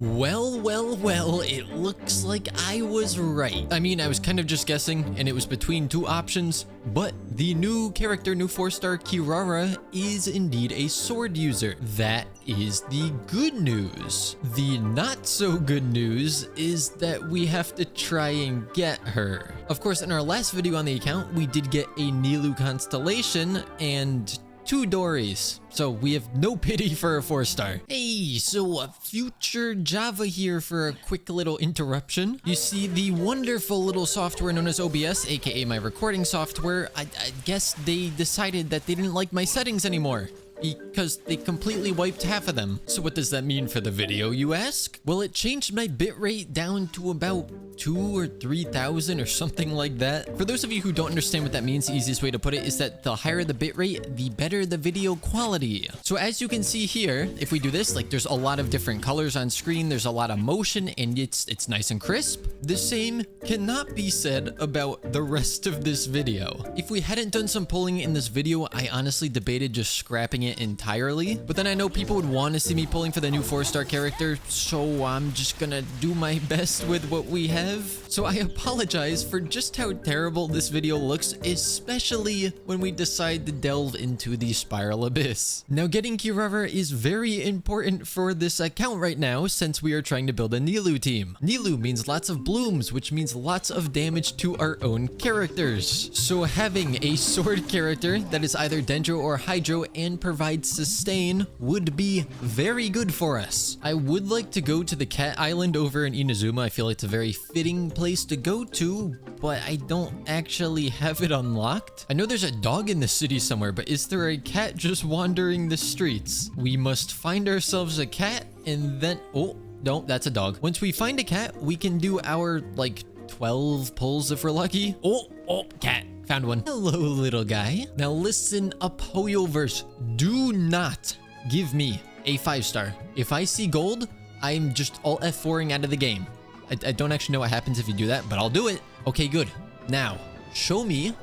Well, it looks like I was right. I mean, I was kind of just guessing, and it was between two options, but the new character, new 4-star Kirara, is indeed a sword user. That is the good news. The not so good news is that we have to try and get her. Of course, in our last video on the account, we did get a Nilou constellation and 2 Dories, so we have no pity for a 4-star. Hey, so future Java here for a quick little interruption. You see, the wonderful little software known as OBS, aka my recording software, I guess they decided that they didn't like my settings anymore, because they completely wiped half of them. So what does that mean for the video, you ask? Well, it changed my bitrate down to about 2,000 or 3,000 or something like that. For those of you who don't understand what that means, the easiest way to put it is that the higher the bitrate, the better the video quality. So as you can see here, if we do this, like there's a lot of different colors on screen, there's a lot of motion, and it's nice and crisp. The same cannot be said about the rest of this video. If we hadn't done some pulling in this video, I honestly debated just scrapping it entirely, but then I know people would want to see me pulling for the new 4-star character, so I'm just gonna do my best with what we have. So I apologize for just how terrible this video looks, especially when we decide to delve into the spiral abyss. Now, getting Kirara is very important for this account right now, since we are trying to build a Nilou team. Nilou means lots of blooms, which means lots of damage to our own characters. So having a sword character that is either dendro or hydro and provides sustain would be very good for us. I would like to go to the cat island over in Inazuma. I feel like it's a very fitting place to go to, but I don't actually have it unlocked. I know there's a dog in the city somewhere, but is there a cat just wandering the streets? We must find ourselves a cat and then... Oh, no, that's a dog. Once we find a cat, we can do our, like, 12 pulls if we're lucky. Oh, cat. Found one. Hello, little guy. Now listen up, HoYoVerse. Do not give me a 5-star. If I see gold, I'm just alt F4ing out of the game. I don't actually know what happens if you do that, but I'll do it. Okay, good. Now, show me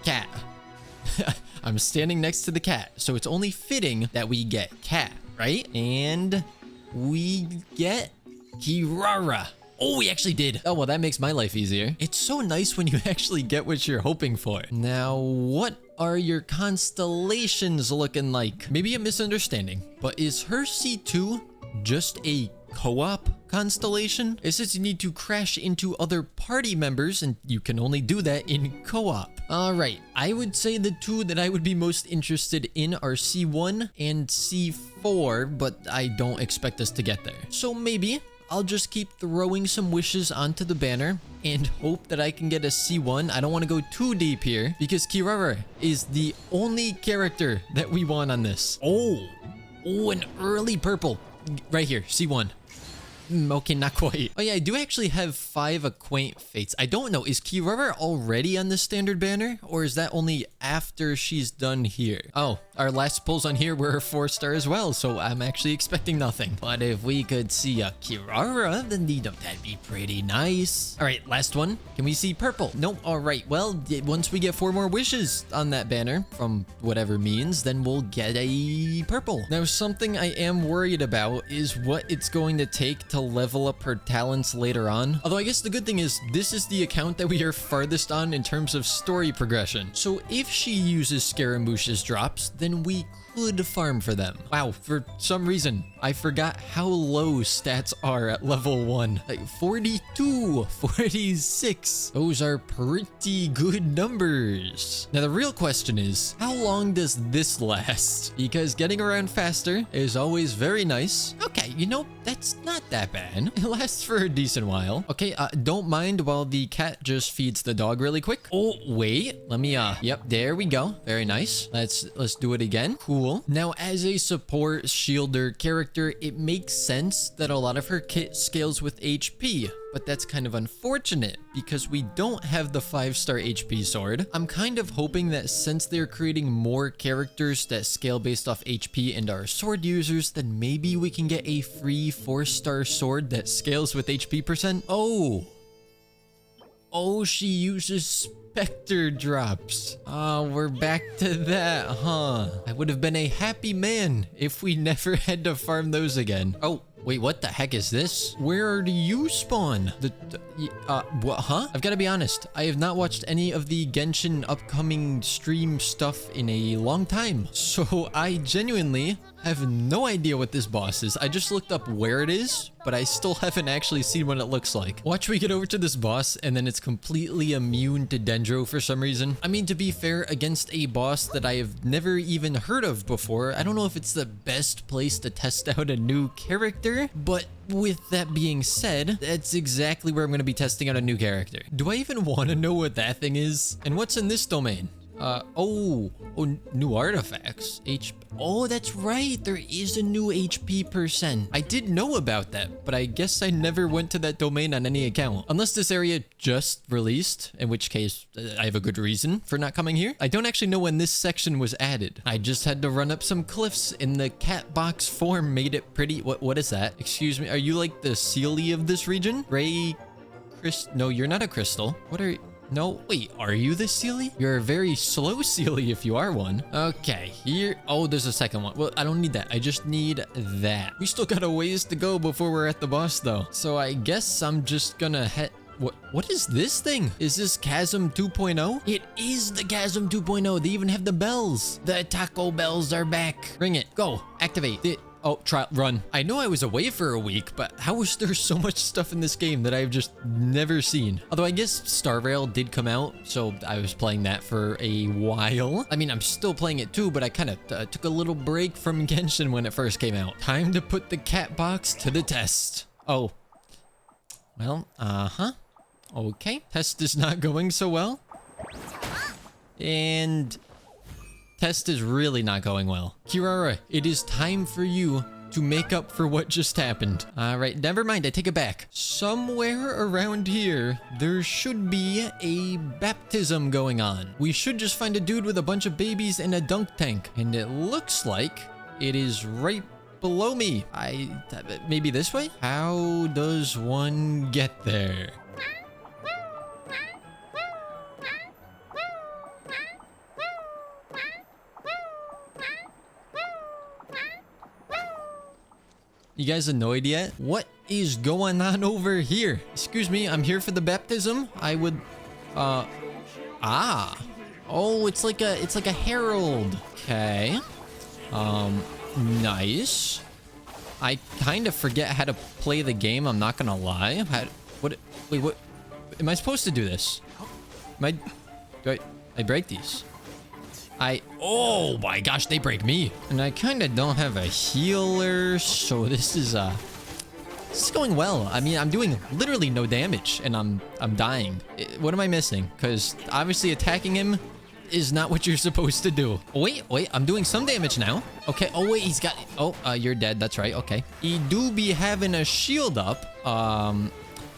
cat. I'm standing next to the cat, so it's only fitting that we get cat, right? And we get Kirara. Oh, we actually did. Oh, well, that makes my life easier. It's so nice when you actually get what you're hoping for. Now, what are your constellations looking like? Maybe a misunderstanding, but is her C2 just a co-op constellation? It says you need to crash into other party members, and you can only do that in co-op. All right, I would say the 2 that I would be most interested in are C1 and C4, but I don't expect us to get there. So maybe I'll just keep throwing some wishes onto the banner and hope that I can get a C1. I don't want to go too deep here because Kirara is the only character that we want on this. Oh, an early purple. Right here, C1. Okay, not quite. Oh yeah, I do actually have 5 Acquaint Fates. I don't know, is Kirara already on the standard banner? Or is that only after she's done here? Oh, our last pulls on here were 4-star as well, so I'm actually expecting nothing. But if we could see a Kirara, then that'd be pretty nice. All right, last one. Can we see purple? Nope. All right, well, once we get 4 more wishes on that banner, from whatever means, then we'll get a purple. Now, something I am worried about is what it's going to take to level up her talents later on. Although I guess the good thing is this is the account that we are farthest on in terms of story progression. So if she uses Scaramouche's drops, then we could farm for them. Wow, for some reason, I forgot how low stats are at level 1. Like 42, 46. Those are pretty good numbers. Now the real question is, how long does this last? Because getting around faster is always very nice. Okay, you know, that's not that bad. It lasts for a decent while. Okay, don't mind while the cat just feeds the dog really quick. Oh, wait, let me, yep, there we go. Very nice. Let's do it again. Cool. Now, as a support shielder character, it makes sense that a lot of her kit scales with HP, but that's kind of unfortunate because we don't have the 5-star HP sword. I'm kind of hoping that since they're creating more characters that scale based off HP and are sword users, then maybe we can get a free 4-star sword that scales with HP percent. Oh, she uses Spectre drops. Oh, we're back to that, huh? I would have been a happy man if we never had to farm those again. Oh, Wait, what the heck is this? Where do you spawn? What, huh? I've got to be honest. I have not watched any of the Genshin upcoming stream stuff in a long time. So I genuinely have no idea what this boss is. I just looked up where it is, but I still haven't actually seen what it looks like. Watch me get over to this boss and then it's completely immune to dendro for some reason. I mean, to be fair, against a boss that I have never even heard of before, I don't know if it's the best place to test out a new character, but with that being said, that's exactly where I'm going to be testing out a new character. Do I even want to know what that thing is? And what's in this domain? New artifacts. Oh, that's right. There is a new HP percent. I did know about that, but I guess I never went to that domain on any account. Unless this area just released, in which case I have a good reason for not coming here. I don't actually know when this section was added. I just had to run up some cliffs in the cat box form, made it pretty. What is that? Excuse me. Are you like the Sealy of this region? No, you're not a crystal. What are you? No, wait, are you the Sealy? You're a very slow Sealy if you are one. Okay, here. Oh, there's a second one. Well, I don't need that. I just need that. We still got a ways to go before we're at the boss, though. So I guess I'm just gonna head... What is this thing? Is this Chasm 2.0? It is the Chasm 2.0. They even have the bells. The taco bells are back. Ring it. Go. Activate it. Oh, run. I know I was away for a week, but how is there so much stuff in this game that I've just never seen? Although I guess Star Rail did come out, so I was playing that for a while. I mean, I'm still playing it too, but I kind of took a little break from Genshin when it first came out. Time to put the cat box to the test. Oh. Well, okay. Test is not going so well. And... test is really not going well. Kirara, it is time for you to make up for what just happened. All right, never mind, I take it back. Somewhere around here, there should be a baptism going on. We should just find a dude with a bunch of babies in a dunk tank. And it looks like it is right below me. Maybe this way? How does one get there? You guys annoyed yet? What is going on over here? Excuse me, I'm here for the baptism. I would, oh, it's like a herald. Okay. Nice. I kind of forget how to play the game. I'm not gonna lie. Wait, what? Am I supposed to do this? Do I break these? Oh my gosh, they break me. And I kind of don't have a healer, so this is going well. I mean, I'm doing literally no damage and I'm dying. What am I missing? Because obviously attacking him is not what you're supposed to do. Wait, I'm doing some damage now. Okay, oh wait, he's got... Oh, you're dead, that's right, okay. He do be having a shield up.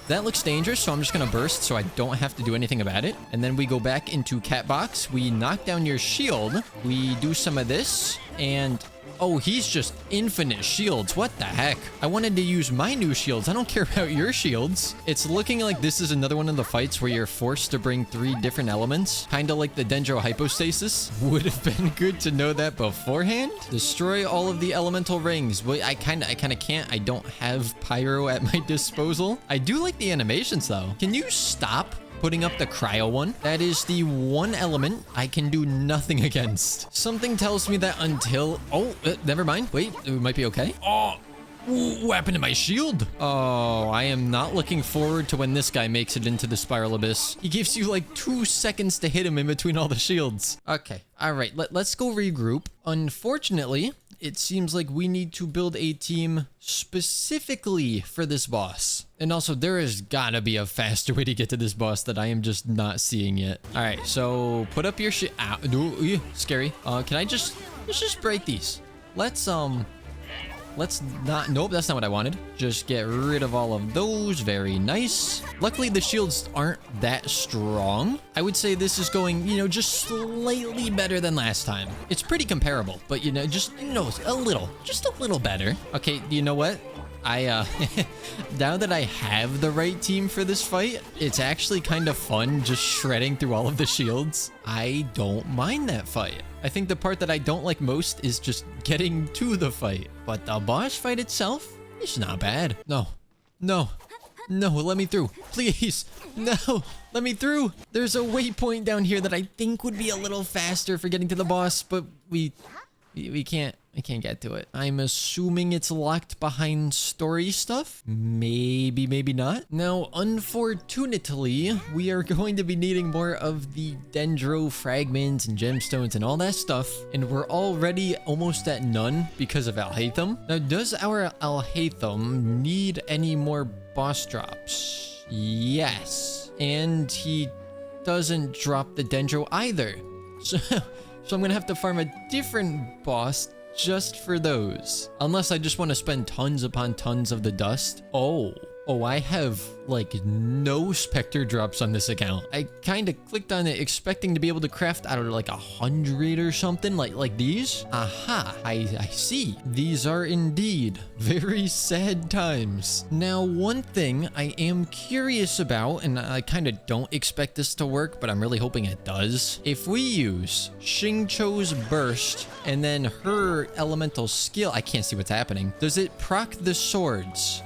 That looks dangerous, so I'm just gonna burst so I don't have to do anything about it. And then we go back into cat box. We knock down your shield. We do some of this. And... oh, he's just infinite shields. What the heck? I wanted to use my new shields. I don't care about your shields. It's looking like this is another one of the fights where you're forced to bring 3 different elements. Kind of like the dendro hypostasis. Would have been good to know that beforehand. Destroy all of the elemental rings. Wait, I kind of can't. I don't have pyro at my disposal. I do like the animations though. Can you stop putting up the cryo one? That is the one element I can do nothing against. Something tells me that until... oh, never mind. Wait, it might be okay. Oh, what happened to my shield? Oh, I am not looking forward to when this guy makes it into the spiral abyss. He gives you like 2 seconds to hit him in between all the shields. Okay, all right, let's go regroup. Unfortunately, it seems like we need to build a team specifically for this boss. And also, there has gotta be a faster way to get to this boss that I am just not seeing yet. All right, so put up your shit. Scary. Can I just... let's just break these. Let's not... nope, that's not what I wanted. Just get rid of all of those. Very nice. Luckily, the shields aren't that strong. I would say this is going, you know, just slightly better than last time. It's pretty comparable, but, you know, just, you know, just a little better. Okay, you know what? Now that I have the right team for this fight, it's actually kind of fun just shredding through all of the shields. I don't mind that fight. I think the part that I don't like most is just getting to the fight. But the boss fight itself, It's not bad. No. No. No, let me through. Please. No, let me through. There's a waypoint down here that I think would be a little faster for getting to the boss, but we can't get to it. I'm assuming it's locked behind story stuff. Maybe, maybe not. Now, unfortunately, we are going to be needing more of the dendro fragments and gemstones and all that stuff. And we're already almost at none because of Alhaitham. Now, does our Alhaitham need any more boss drops? Yes. And he doesn't drop the dendro either. So I'm gonna have to farm a different boss just for those. Unless I just want to spend tons upon tons of the dust. Oh, I have like no Spectre drops on this account. I kind of clicked on it expecting to be able to craft out of like 100 or something like these. Aha, I see. These are indeed very sad times. Now, one thing I am curious about, and I kind of don't expect this to work, but I'm really hoping it does. If we use Xingqiu's burst and then her elemental skill, I can't see what's happening. Does it proc the swords?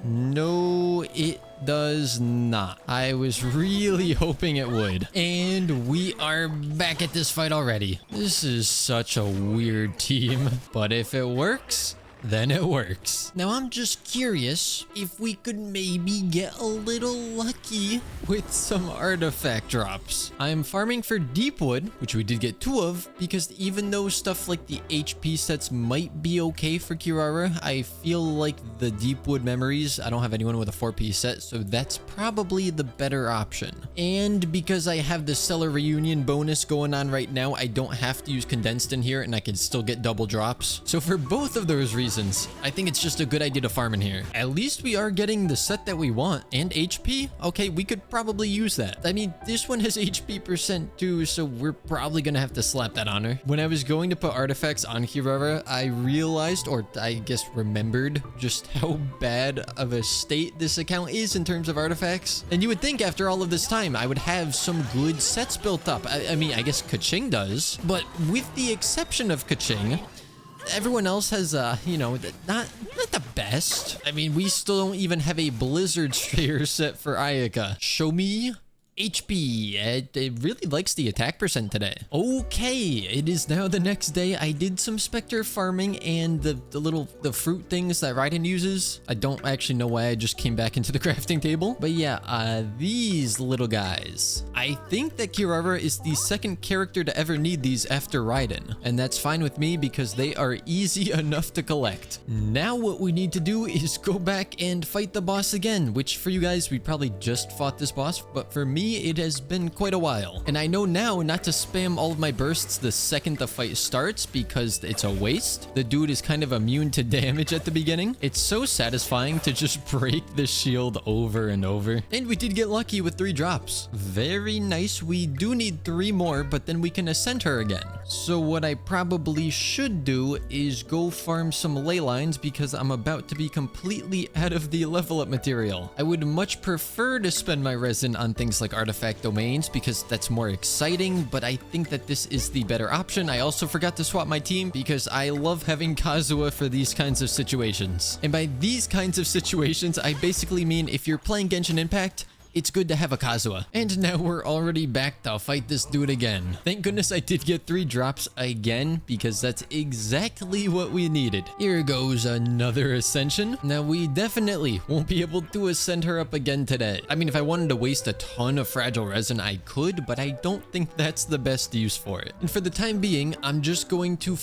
No, it does not. I was really hoping it would. And we are back at this fight already. This is such a weird team, but if it works, then it works. Now, I'm just curious if we could maybe get a little lucky with some artifact drops. I'm farming for Deepwood, which we did get 2 of, because even though stuff like the HP sets might be okay for Kirara, I feel like the Deepwood memories, I don't have anyone with a 4-piece set, so that's probably the better option. And because I have the Stellar Reunion bonus going on right now, I don't have to use Condensed in here, and I can still get double drops. So for both of those reasons, I think it's just a good idea to farm in here. At least we are getting the set that we want. And HP? Okay, we could probably use that. I mean, this one has HP percent too, so we're probably gonna have to slap that on her. When I was going to put artifacts on Kirara, I realized, or I guess remembered, just how bad of a state this account is in terms of artifacts. And you would think after all of this time, I would have some good sets built up. I mean, I guess Keqing does, but with the exception of Keqing, everyone else has, you know, not the best. I mean, we still don't even have a Blizzard Strayer set for Ayaka. Show me HP. It really likes the attack percent today. Okay, it is now the next day. I did some Spectre farming and the fruit things that Raiden uses. I don't actually know why I just came back into the crafting table. But yeah, these little guys. I think that Kirara is the second character to ever need these after Raiden. And that's fine with me because they are easy enough to collect. Now what we need to do is go back and fight the boss again, which for you guys, we probably just fought this boss, but for me, it has been quite a while. And I know now not to spam all of my bursts the second the fight starts because it's a waste. The dude is kind of immune to damage at the beginning. It's so satisfying to just break the shield over and over. And we did get lucky with 3 drops. Very nice. We do need 3 more, but then we can ascend her again. So what I probably should do is go farm some ley lines because I'm about to be completely out of the level up material. I would much prefer to spend my resin on things like artifact domains because that's more exciting, but I think that this is the better option. I also forgot to swap my team because I love having Kazuha for these kinds of situations. And by these kinds of situations, I basically mean if you're playing Genshin Impact, it's good to have a Kazuha. And now we're already back to fight this dude again. Thank goodness I did get 3 drops again because that's exactly what we needed. Here goes another ascension. Now we definitely won't be able to ascend her up again today. I mean, if I wanted to waste a ton of fragile resin, I could, but I don't think that's the best use for it. And for the time being, I'm just going to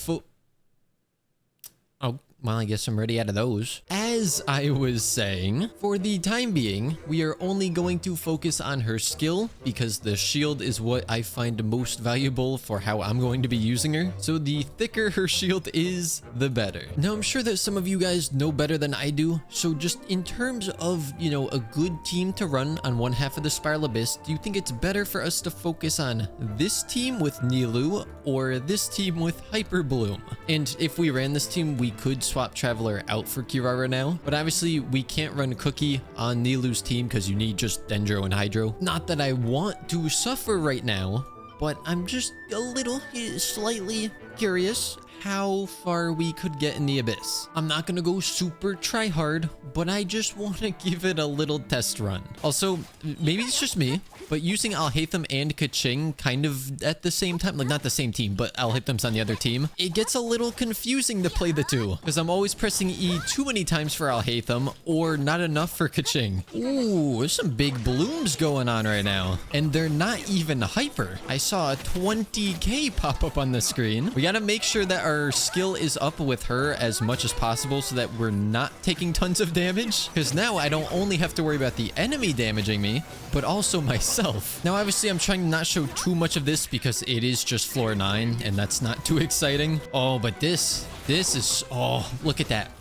well, I guess I'm ready out of those. As I was saying, for the time being, we are only going to focus on her skill because the shield is what I find most valuable for how I'm going to be using her. So the thicker her shield is, the better. Now, I'm sure that some of you guys know better than I do. So just in terms of, you know, a good team to run on one half of the Spiral Abyss, do you think it's better for us to focus on this team with Nilou or this team with Hyper Bloom? And if we ran this team, we could swap Traveler out for Kirara now, but obviously we can't run Cookie on Nilou's team because you need just Dendro and Hydro. Not that I want to suffer right now, but I'm just a little slightly curious how far we could get in the abyss. I'm not gonna go super try hard, but I just want to give it a little test run. Also, maybe it's just me, but using Alhaitham and Kaching kind of at the same time, like not the same team, but Alhaitham's on the other team, it gets a little confusing to play the two because I'm always pressing E too many times for Alhaitham or not enough for Kaching. Ooh, there's some big blooms going on right now, and they're not even hyper. I saw a 20k pop up on the screen. We gotta make sure that our skill is up with her as much as possible so that we're not taking tons of damage, because now I don't only have to worry about the enemy damaging me, but also myself. Now, obviously, I'm trying to not show too much of this because it is just floor 9, and that's not too exciting. Oh, but this is, oh, look at that.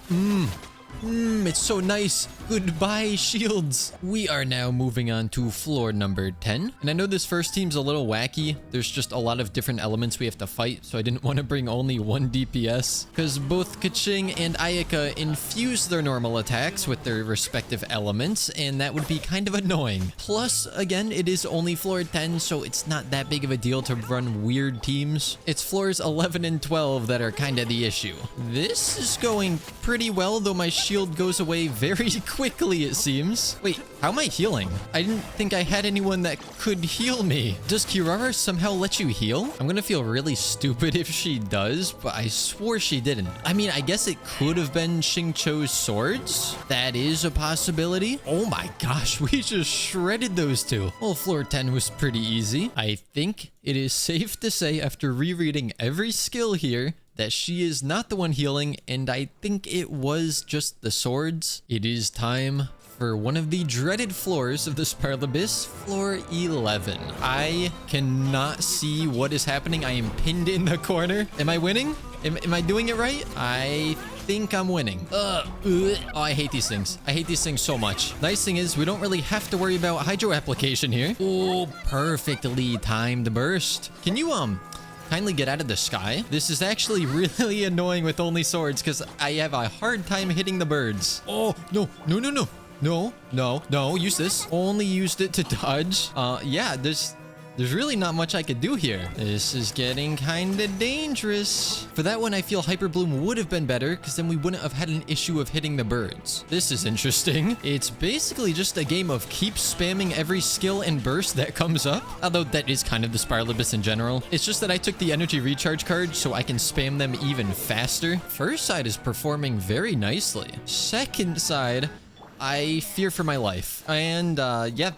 It's so nice. Goodbye, shields. We are now moving on to floor number 10. And I know this first team's a little wacky. There's just a lot of different elements we have to fight, so I didn't want to bring only one DPS, because both Kaching and Ayaka infuse their normal attacks with their respective elements, and that would be kind of annoying. Plus, again, it is only floor 10, so it's not that big of a deal to run weird teams. It's floors 11 and 12 that are kind of the issue. This is going pretty well, though my shield goes away very quickly, it seems. Wait, how am I healing? I didn't think I had anyone that could heal me. Does Kirara somehow let you heal? I'm gonna feel really stupid if she does, but I swore she didn't. I mean, I guess it could have been Xingqiu's swords. That is a possibility. Oh my gosh, we just shredded those two. Well, floor 10 was pretty easy. I think it is safe to say, after rereading every skill here, that she is not the one healing, and I think it was just the swords. It is time for one of the dreaded floors of the Spiral Abyss, floor 11. I cannot see what is happening. I am pinned in the corner. Am I winning? Am I doing it right? I think I'm winning. Oh, I hate these things. I hate these things so much. Nice thing is we don't really have to worry about hydro application here. Oh, perfectly timed burst. Can you, kindly get out of the sky? This is actually really annoying with only swords because I have a hard time hitting the birds. Oh, no, no, no, no. No, no, no, use this. Only used it to dodge. Yeah, there's really not much I could do here. This is getting kind of dangerous. For that one, I feel Hyper Bloom would have been better because then we wouldn't have had an issue of hitting the birds. This is interesting. It's basically just a game of keep spamming every skill and burst that comes up. Although that is kind of the Spiral Abyss in general. It's just that I took the energy recharge card so I can spam them even faster. First side is performing very nicely. Second side, I fear for my life. And yeah,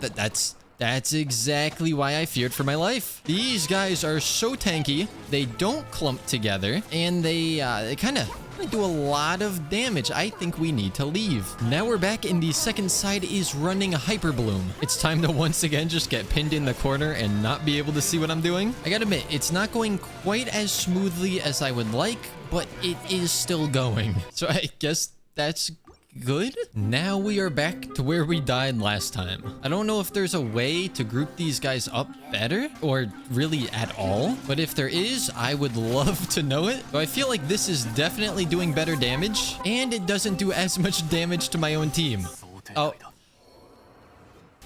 that's exactly why I feared for my life. These guys are so tanky. They don't clump together, and they kind of do a lot of damage. I think we need to leave. Now we're back, and the second side is running Hyper Bloom. It's time to once again just get pinned in the corner and not be able to see what I'm doing. I gotta admit, it's not going quite as smoothly as I would like, but it is still going. So I guess that's good. Now we are back to where we died last time. I don't know if there's a way to group these guys up better or really at all, but if there is, I would love to know it. So I feel like this is definitely doing better damage, and it doesn't do as much damage to my own team. Oh.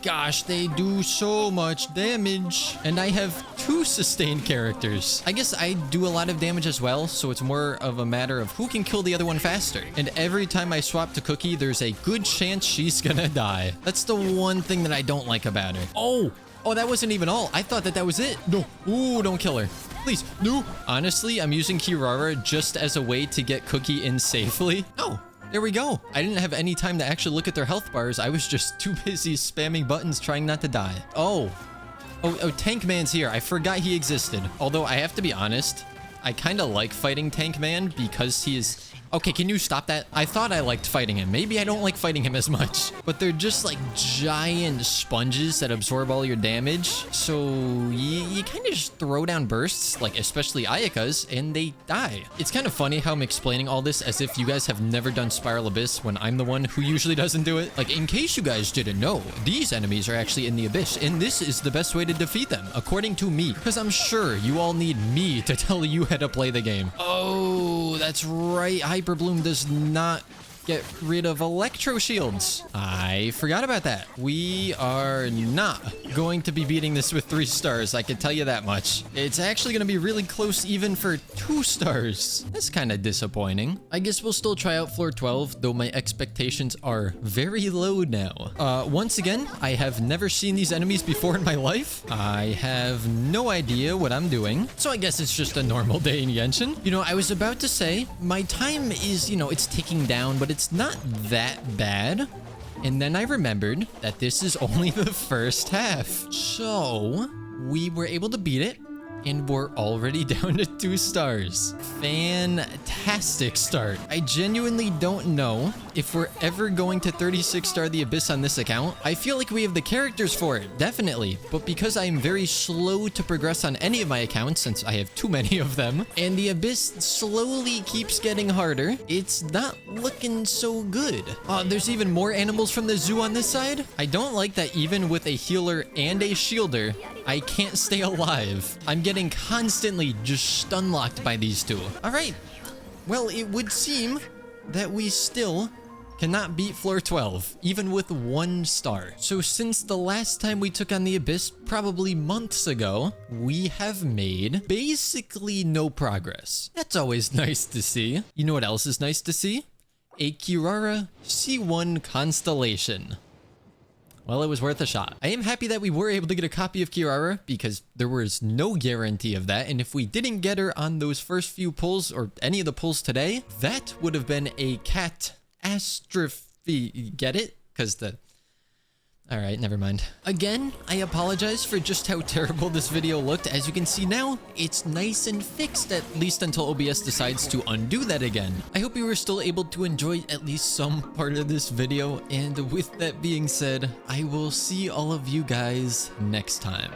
Gosh, they do so much damage. And I have 2 sustained characters. I guess I do a lot of damage as well, so it's more of a matter of who can kill the other one faster. And every time I swap to Cookie, there's a good chance she's gonna die. That's the one thing that I don't like about her. Oh, that wasn't even all. I thought that was it. No. Ooh, don't kill her. Please, no. Honestly, I'm using Kirara just as a way to get Cookie in safely. Oh. There we go. I didn't have any time to actually look at their health bars. I was just too busy spamming buttons trying not to die. Oh, Tank Man's here. I forgot he existed. Although I have to be honest, I kind of like fighting Tank Man because he is... Okay, can you stop that? I thought I liked fighting him. Maybe I don't like fighting him as much. But they're just like giant sponges that absorb all your damage. So you kind of just throw down bursts, like especially Ayaka's, and they die. It's kind of funny how I'm explaining all this as if you guys have never done Spiral Abyss when I'm the one who usually doesn't do it. Like, in case you guys didn't know, these enemies are actually in the Abyss, and this is the best way to defeat them, according to me. Because I'm sure you all need me to tell you how to play the game. Oh, that's right. Hyper Bloom does not get rid of electro shields. I forgot about that. We are not going to be beating this with 3 stars. I can tell you that much. It's actually going to be really close even for 2 stars. That's kind of disappointing. I guess we'll still try out floor 12, though my expectations are very low now. Once again, I have never seen these enemies before in my life. I have no idea what I'm doing. So I guess it's just a normal day in Genshin. You know, I was about to say, my time is, you know, it's ticking down, but it's not that bad. And then I remembered that this is only the first half. So we were able to beat it. And we're already down to 2 stars. Fantastic start. I genuinely don't know if we're ever going to 36 star the Abyss on this account. I feel like we have the characters for it, definitely. But because I'm very slow to progress on any of my accounts, since I have too many of them, and the Abyss slowly keeps getting harder, it's not looking so good. There's even more animals from the zoo on this side. I don't like that even with a healer and a shielder, I can't stay alive. I'm getting constantly just stun locked by these two. All right. Well, it would seem that we still cannot beat floor 12, even with 1 star. So since the last time we took on the Abyss, probably months ago, we have made basically no progress. That's always nice to see. You know what else is nice to see? A Kirara C1 constellation. Well, it was worth a shot. I am happy that we were able to get a copy of Kirara because there was no guarantee of that. And if we didn't get her on those first few pulls or any of the pulls today, that would have been a catastrophe. Get it? Because the... All right, never mind. Again, I apologize for just how terrible this video looked. As you can see now, it's nice and fixed, at least until OBS decides to undo that again. I hope you were still able to enjoy at least some part of this video. And with that being said, I will see all of you guys next time.